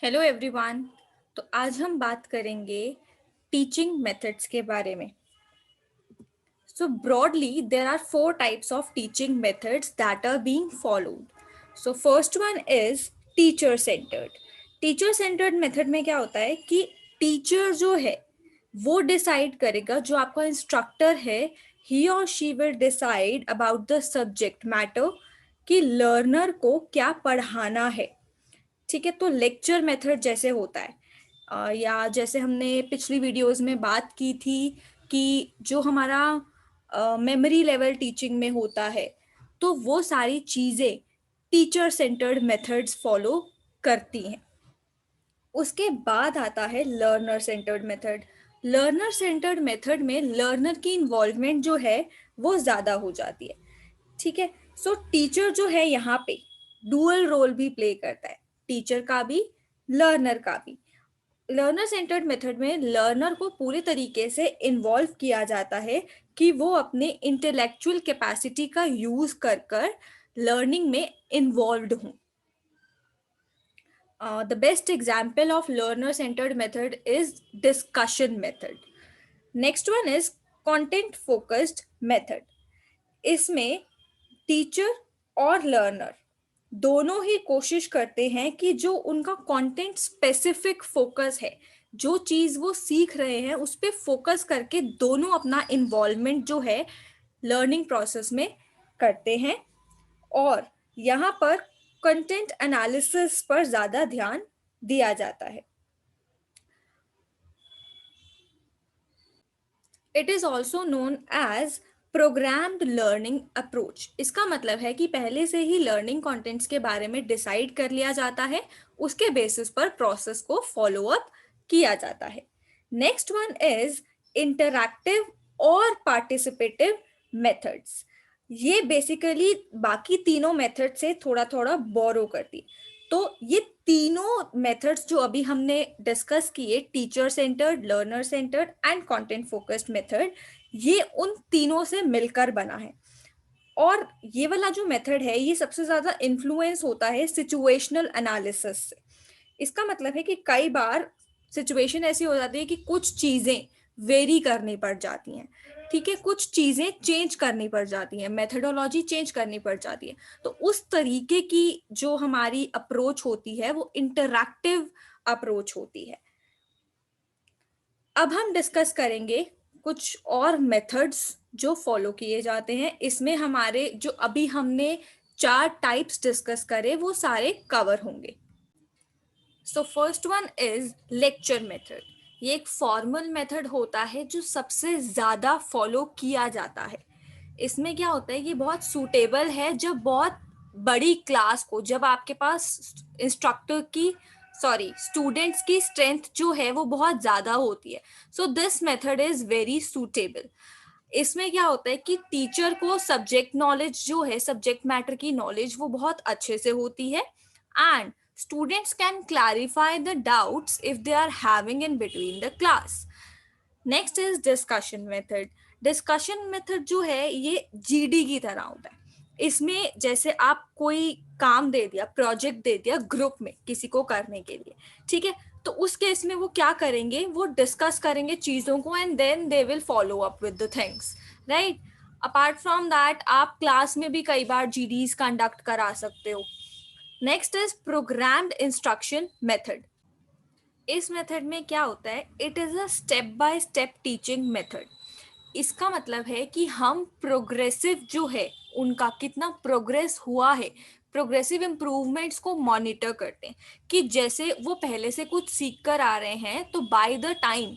Hello everyone. तो आज हम बात करेंगे टीचिंग मेथड्स के बारे में। So broadly, there are four types of teaching methods that are being followed. So first one is teacher centered. Teacher centred method में क्या होता है कि टीचर जो है वो डिसाइड करेगा, जो आपका इंस्ट्रक्टर है, ही और she will decide about the subject matter कि लर्नर को क्या पढ़ाना है। ठीक है, तो लेक्चर मेथड जैसे होता है या जैसे हमने पिछली वीडियोस में बात की थी कि जो हमारा मेमोरी लेवल टीचिंग में होता है, तो वो सारी चीज़ें टीचर सेंटर्ड मेथड्स फॉलो करती हैं। उसके बाद आता है learner centred method. Learner centred method में लर्नर की इन्वॉल्वमेंट जो है वो ज़्यादा हो जाती है। ठीक है, सो टीचर जो है यहाँ पे डुअल रोल भी प्ले करता है, टीचर का भी लर्नर का भी। लर्नर सेंटर्ड मेथड में लर्नर को पूरे तरीके से इन्वॉल्व किया जाता है कि वो अपने इंटेलेक्चुअल कैपेसिटी का यूज कर कर लर्निंग में इन्वॉल्व्ड हों। The best example of learner centered method is discussion method. Next one is content focused method. इसमें टीचर और लर्नर दोनों ही कोशिश करते हैं कि जो उनका कंटेंट स्पेसिफिक फोकस है, जो चीज वो सीख रहे हैं उस पर फोकस करके दोनों अपना इन्वॉल्वमेंट जो है लर्निंग प्रोसेस में करते हैं। और यहाँ पर कंटेंट एनालिसिस पर ज्यादा ध्यान दिया जाता है। It is also known as programmed learning approach. इसका मतलब है कि पहले से ही लर्निंग कंटेंट्स के बारे में डिसाइड कर लिया जाता है, उसके बेसिस पर प्रोसेस को फॉलो अप किया जाता है। नेक्स्ट वन इज इंटरैक्टिव और पार्टिसिपेटिव मेथड्स। ये बेसिकली बाकी तीनों मेथड से थोड़ा थोड़ा बोरो करती है। तो ये तीनों मेथड्स जो अभी हमने डिस्कस किए, teacher centred, learner centred and content focused method, ये उन तीनों से मिलकर बना है। और ये वाला जो मेथड है ये सबसे ज्यादा इन्फ्लुएंस होता है सिचुएशनल एनालिसिस से। इसका मतलब है कि कई बार सिचुएशन ऐसी हो जाती है कि कुछ चीजें वेरी करनी पड़ जाती हैं। ठीक है, कुछ चीजें चेंज करनी पड़ जाती हैं, मेथडोलॉजी चेंज करनी पड़ जाती है। तो उस तरीके की जो हमारी अप्रोच होती है वो इंटरैक्टिव अप्रोच होती है। अब हम डिस्कस करेंगे कुछ और मेथड्स जो फॉलो किए जाते हैं। इसमें हमारे जो अभी हमने 4 टाइप्स डिस्कस करे वो सारे कवर होंगे। So first one is lecture method. ये एक फॉर्मल मेथड होता है जो सबसे ज्यादा फॉलो किया जाता है। इसमें क्या होता है, ये बहुत सूटेबल है जब बहुत बड़ी क्लास को, जब आपके पास इंस्ट्रक्टर की स्टूडेंट्स की स्ट्रेंथ जो है वो बहुत ज्यादा होती है। So this method is very suitable. इसमें क्या होता है कि टीचर को सब्जेक्ट नॉलेज जो है, सब्जेक्ट मैटर की नॉलेज वो बहुत अच्छे से होती है and students can clarify the doubts if they are having in between the class. Next is discussion method. Discussion method जो है ये जीडी की तरह होता है। इसमें जैसे आप कोई काम दे दिया, प्रोजेक्ट दे दिया ग्रुप में किसी को करने के लिए, ठीक है, तो उस केस में वो क्या करेंगे, वो डिस्कस करेंगे चीजों को and then they will follow up with the things, right. Apart from that आप क्लास में भी कई बार जीडीज कंडक्ट करा सकते हो। Next is programmed instruction method. इस मेथड में क्या होता है, it is a step by step teaching method. इसका मतलब है कि हम प्रोग्रेसिव जो है उनका कितना प्रोग्रेस हुआ है, प्रोग्रेसिव इम्प्रूवमेंट्स को मॉनिटर करते हैं कि जैसे वो पहले से कुछ सीख कर आ रहे हैं तो बाय द टाइम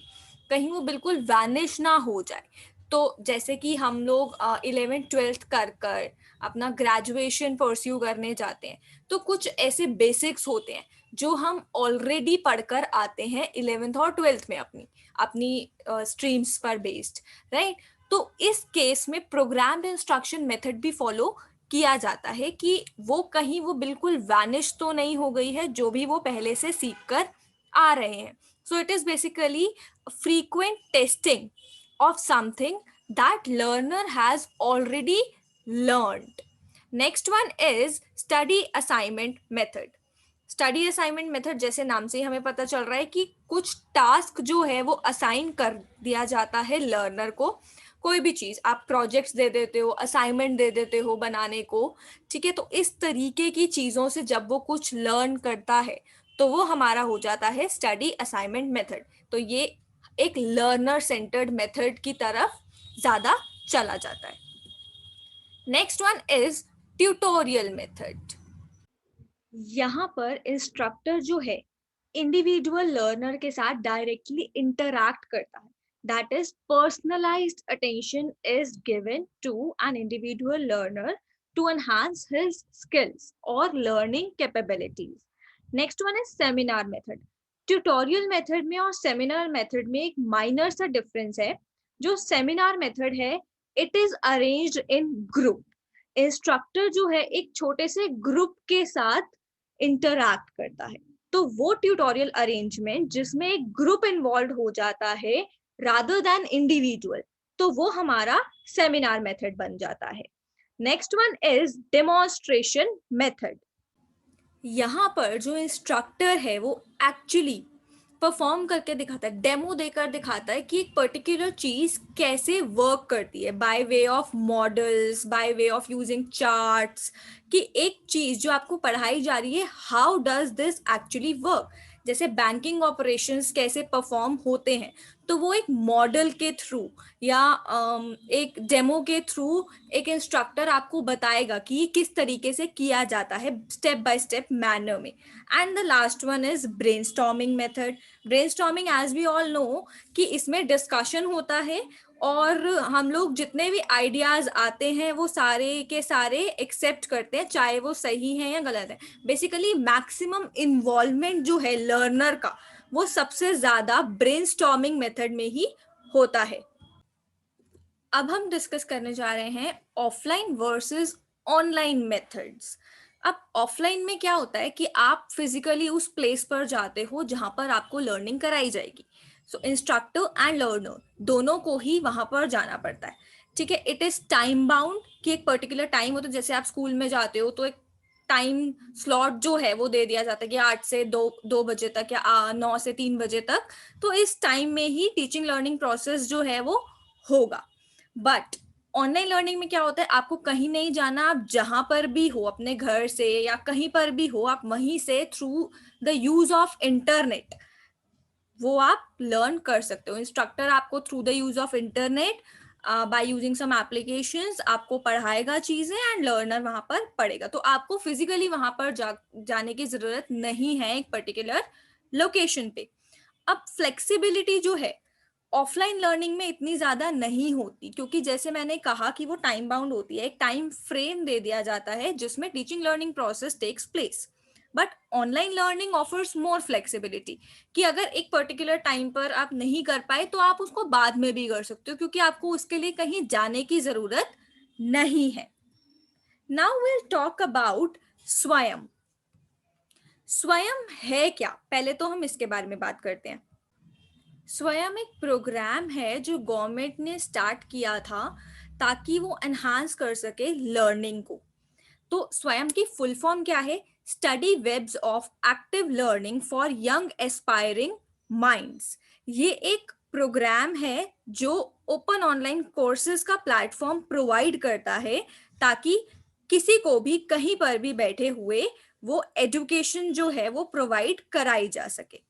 कहीं वो बिल्कुल वैनिश ना हो जाए। तो जैसे कि हम लोग 11th-12th कर कर अपना ग्रेजुएशन परस्यू करने जाते हैं, तो कुछ ऐसे बेसिक्स होते हैं जो हम ऑलरेडी पढ़कर आते हैं 11th और 12th में अपनी अपनी स्ट्रीम्स पर बेस्ड, राइट। तो इस केस में प्रोग्राम्ड इंस्ट्रक्शन मेथड भी फॉलो किया जाता है कि वो कहीं वो बिल्कुल वैनिश तो नहीं हो गई है जो भी वो पहले से सीख कर आ रहे हैं। So it is basically frequent testing of something that learner has already learned. Next one is study assignment method. Study assignment method जैसे नाम से ही हमें पता चल रहा है कि कुछ टास्क जो है वो असाइन कर दिया जाता है लर्नर को। कोई भी चीज आप प्रोजेक्ट्स दे देते हो, असाइनमेंट दे देते हो बनाने को, ठीक है। तो इस तरीके की चीजों से जब वो कुछ लर्न करता है तो वो हमारा हो जाता है स्टडी असाइनमेंट मेथड। तो ये एक लर्नर सेंटर्ड मेथड की तरफ ज्यादा चला जाता है। Next one is tutorial method. यहाँ पर इंस्ट्रक्टर जो है इंडिविजुअल लर्नर के साथ डायरेक्टली इंटरैक्ट करता है। That is personalised attention is given to an individual learner to enhance his skills और learning capabilities. Next one is seminar method. Tutorial method में और सेमिनार मेथड में एक माइनर सा डिफरेंस है। जो सेमिनार मेथड है, it is arranged in group. Instructor जो है एक छोटे से ग्रुप के साथ इंटरैक्ट करता है। तो वो ट्यूटोरियल अरेंजमेंट जिसमें एक ग्रुप इन्वॉल्व हो जाता है रादर देन इंडिविजुअल, तो वो हमारा सेमिनार मेथड बन जाता है। Next one is demonstration method. यहाँ पर जो इंस्ट्रक्टर है वो एक्चुअली परफॉर्म करके दिखाता है, डेमो देकर दिखाता है कि एक पर्टिकुलर चीज कैसे वर्क करती है, by way of models, by way of using charts, कि एक चीज जो आपको पढ़ाई जा रही है how does this actually work. जैसे बैंकिंग ऑपरेशंस कैसे परफॉर्म होते हैं, तो वो एक मॉडल के थ्रू या एक डेमो के थ्रू एक इंस्ट्रक्टर आपको बताएगा कि ये किस तरीके से किया जाता है स्टेप बाय स्टेप मैनर में। And the last one is brainstorming method. Brainstorming as we all know कि इसमें डिस्कशन होता है और हम लोग जितने भी आइडियाज आते हैं वो सारे के सारे एक्सेप्ट करते हैं, चाहे वो सही है या गलत है। बेसिकली मैक्सिमम इन्वॉल्वमेंट जो है लर्नर का वो सबसे ज्यादा ब्रेनस्टॉर्मिंग मेथड में ही होता है। अब हम डिस्कस करने जा रहे हैं ऑफलाइन वर्सेस ऑनलाइन मेथड्स। अब ऑफलाइन में क्या होता है कि आप फिजिकली उस प्लेस पर जाते हो जहां पर आपको लर्निंग कराई जाएगी। सो इंस्ट्रक्टर एंड लर्नर दोनों को ही वहां पर जाना पड़ता है, ठीक है। इट इज टाइम बाउंड कि एक पर्टिकुलर टाइम हो, तो जैसे आप स्कूल में जाते हो तो एक टाइम स्लॉट जो है वो दे दिया जाता है कि 8 से 2 बजे तक या 9 से 3 बजे तक। तो इस टाइम में ही टीचिंग लर्निंग प्रोसेस जो है वो होगा। बट ऑनलाइन लर्निंग में क्या होता है, आपको कहीं नहीं जाना, आप जहां पर भी हो अपने घर से या कहीं पर भी हो, आप वहीं से through the use of internet वो आप लर्न कर सकते हो। इंस्ट्रक्टर आपको through the use of internet by using some applications आपको पढ़ाएगा चीजें एंड लर्नर वहां पर पढ़ेगा। तो आपको फिजिकली वहां पर जाने की जरूरत नहीं है एक पर्टिकुलर लोकेशन पे। अब फ्लेक्सिबिलिटी जो है ऑफलाइन लर्निंग में इतनी ज्यादा नहीं होती, क्योंकि जैसे मैंने कहा कि वो टाइम बाउंड होती है, एक टाइम फ्रेम दे दिया जाता है जिसमें teaching learning process takes place. But online learning offers more flexibility कि अगर एक पर्टिकुलर टाइम पर आप नहीं कर पाए तो आप उसको बाद में भी कर सकते हो, क्योंकि आपको उसके लिए कहीं जाने की जरूरत नहीं है। नाउ विल टॉक अबाउट स्वयं। स्वयं है क्या, पहले तो हम इसके बारे में बात करते हैं। स्वयं एक प्रोग्राम है जो गवर्नमेंट ने स्टार्ट किया था ताकि वो एनहांस कर सके लर्निंग को। तो स्वयं की फुल फॉर्म क्या है, study webs of active learning for young aspiring minds. ये एक प्रोग्राम है जो ओपन ऑनलाइन कोर्सेज का प्लेटफॉर्म प्रोवाइड करता है ताकि किसी को भी कहीं पर भी बैठे हुए वो एजुकेशन जो है वो प्रोवाइड कराई जा सके।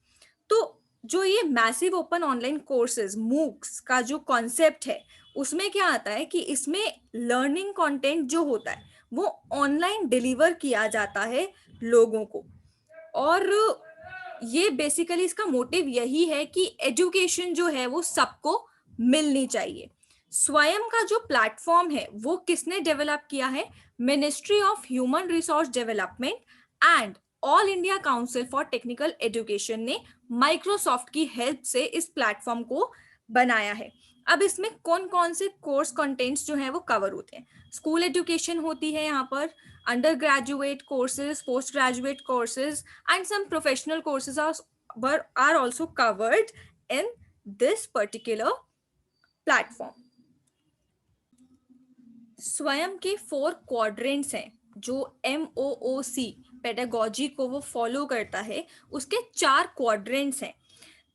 तो जो ये massive open online courses MOOCs का जो कॉन्सेप्ट है उसमें क्या आता है कि इसमें लर्निंग कंटेंट जो होता है वो ऑनलाइन डिलीवर किया जाता है लोगों को। और ये बेसिकली इसका मोटिव यही है कि एजुकेशन जो है वो सबको मिलनी चाहिए। स्वयं का जो प्लेटफॉर्म है वो किसने डेवलप किया है, ministry of human resource development and all India council for technical education ने माइक्रोसॉफ्ट की हेल्प से इस प्लेटफॉर्म को बनाया है। अब इसमें कौन कौन से कोर्स कंटेंट्स जो है वो कवर होते हैं, स्कूल एजुकेशन होती है यहाँ पर, undergraduate courses, postgraduate courses and some professional courses are also covered in this particular platform. स्वयं के 4 क्वाड्रेंट्स हैं जो MOOC पेडागोजी को वो फॉलो करता है, उसके 4 क्वाड्रेंट्स हैं।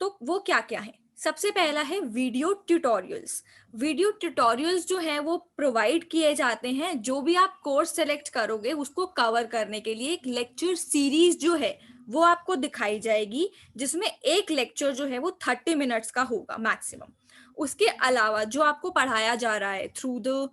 तो वो क्या क्या है? सबसे पहला है वीडियो ट्यूटोरियल्स। वीडियो ट्यूटोरियल्स जो है वो प्रोवाइड किए जाते हैं, जो भी आप कोर्स सेलेक्ट करोगे उसको कवर करने के लिए एक लेक्चर सीरीज जो है वो आपको दिखाई जाएगी, जिसमें एक लेक्चर जो है वो 30 मिनट्स का होगा मैक्सिमम। उसके अलावा जो आपको पढ़ाया जा रहा है थ्रू द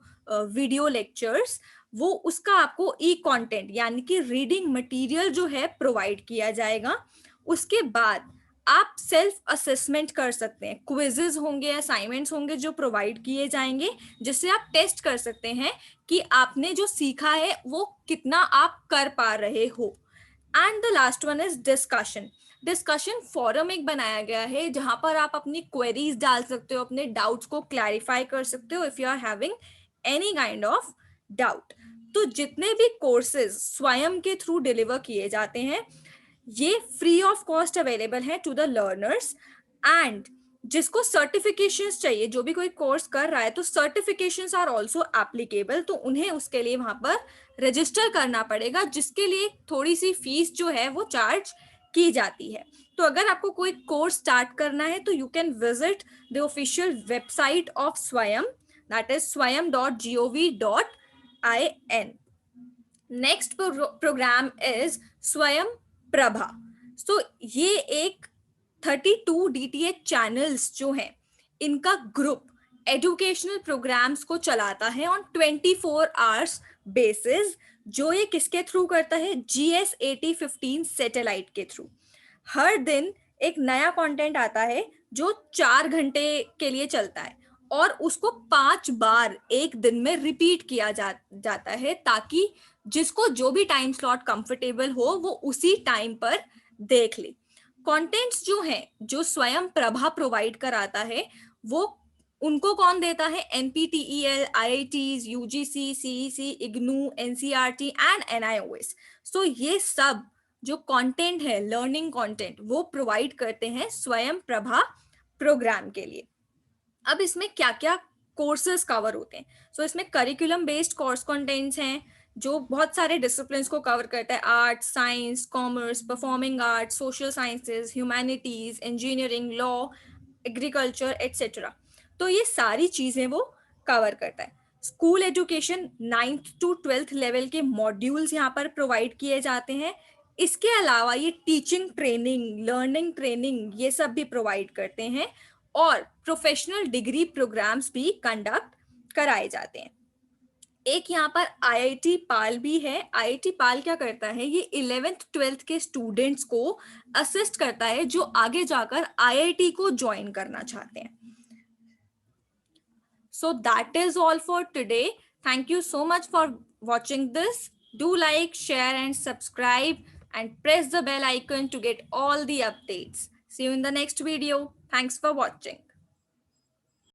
वीडियो लेक्चर्स, वो उसका आपको ई कंटेंट यानी कि रीडिंग मटेरियल जो है प्रोवाइड किया जाएगा। उसके बाद आप सेल्फ असेसमेंट कर सकते हैं, क्विजेज होंगे, असाइनमेंट्स होंगे जो प्रोवाइड किए जाएंगे, जिससे आप टेस्ट कर सकते हैं कि आपने जो सीखा है वो कितना आप कर पा रहे हो। And the last one is discussion. Discussion forum एक बनाया गया है जहां पर आप अपनी क्वेरीज डाल सकते हो, अपने डाउट्स को क्लैरिफाई कर सकते हो if you are having any kind of doubt. तो जितने भी कोर्सेज स्वयं के थ्रू डिलीवर किए जाते हैं ये फ्री ऑफ कॉस्ट अवेलेबल है टू द लर्नर्स। एंड जिसको सर्टिफिकेशंस चाहिए, जो भी कोई कोर्स कर रहा है तो सर्टिफिकेशंस आर आल्सो एप्लीकेबल, तो उन्हें उसके लिए वहां पर रजिस्टर करना पड़ेगा, जिसके लिए थोड़ी सी फीस जो है वो चार्ज की जाती है। तो अगर आपको कोई कोर्स स्टार्ट करना है तो you can visit the official website of Swayam, that is swayam.gov.in। Next programme is Swayam Prabha. सो ये एक 32 DTH चैनल्स जो हैं इनका ग्रुप एजुकेशनल प्रोग्राम्स को चलाता है ऑन 24 आवर्स बेसिस। जो ये किसके थ्रू करता है? GS8015 सैटेलाइट के थ्रू। हर दिन एक नया कंटेंट आता है जो 4 घंटे के लिए चलता है और उसको 5 बार एक दिन में रिपीट किया जाता है, ताकि जिसको जो भी टाइम स्लॉट कंफर्टेबल हो वो उसी टाइम पर देख ले। कंटेंट्स जो हैं जो स्वयं प्रभा प्रोवाइड कराता है वो उनको कौन देता है? NPTEL, IITs, UGC, CEC, IGNOU, NCERT and NIOS। सो ये सब जो कंटेंट है, लर्निंग कंटेंट, वो प्रोवाइड करते हैं स्वयं प्रभा प्रोग्राम के लिए। अब इसमें क्या क्या कोर्सेज कवर होते हैं? सो इसमें करिकुलम बेस्ड कोर्स कंटेंट्स हैं जो बहुत सारे डिसिप्लिन्स को कवर करता है, arts, science, commerce, performing arts, social sciences, humanities, engineering, law, agriculture etcetera. तो ये सारी चीजें वो कवर करता है। School education 9th to 12th level के मॉड्यूल्स यहाँ पर प्रोवाइड किए जाते हैं। इसके अलावा ये टीचिंग ट्रेनिंग, लर्निंग ट्रेनिंग, ये सब भी प्रोवाइड करते हैं और प्रोफेशनल डिग्री प्रोग्राम्स भी कंडक्ट कराए जाते हैं। एक यहाँ पर IIT पाल भी है। IIT पाल क्या करता है? ये 11th 12th के स्टूडेंट्स को असिस्ट करता है जो आगे जाकर IIT को ज्वाइन करना चाहते हैं। So that is all for today. Thank you so much for watching this. Do like, share and subscribe and press the bell icon to get all the updates. See you in the next video. Thanks for watching.